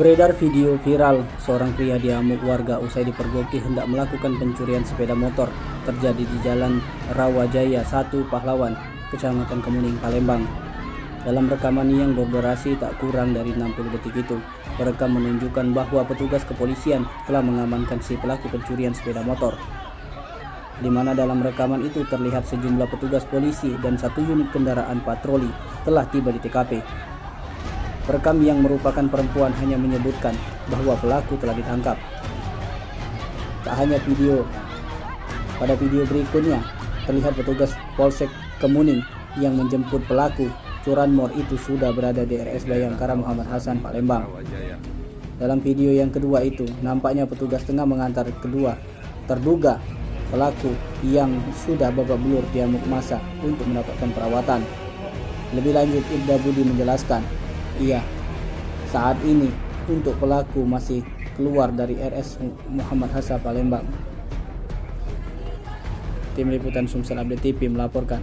Beredar video viral seorang pria diamuk warga usai dipergoki hendak melakukan pencurian sepeda motor terjadi di Jalan Rawajaya 1 Pahlawan, Kecamatan Kemuning, Palembang. Dalam rekaman yang berdurasi tak kurang dari 60 detik itu, perekam menunjukkan bahwa petugas kepolisian telah mengamankan si pelaku pencurian sepeda motor, di mana dalam rekaman itu terlihat sejumlah petugas polisi dan satu unit kendaraan patroli telah tiba di TKP. Perekam yang merupakan perempuan hanya menyebutkan bahwa pelaku telah ditangkap. Tak hanya video, pada video berikutnya terlihat petugas Polsek Kemuning yang menjemput pelaku curanmor itu sudah berada di RS Bayangkara Muhammad Hasan, Palembang. Dalam video yang kedua itu, nampaknya petugas tengah mengantar kedua terduga pelaku yang sudah babak belur diamuk massa untuk mendapatkan perawatan. Lebih lanjut, Ibda Budi menjelaskan, saat ini untuk pelaku masih keluar dari RS Muhammad Hasan, Palembang. Tim Liputan Sumsel Update TV melaporkan.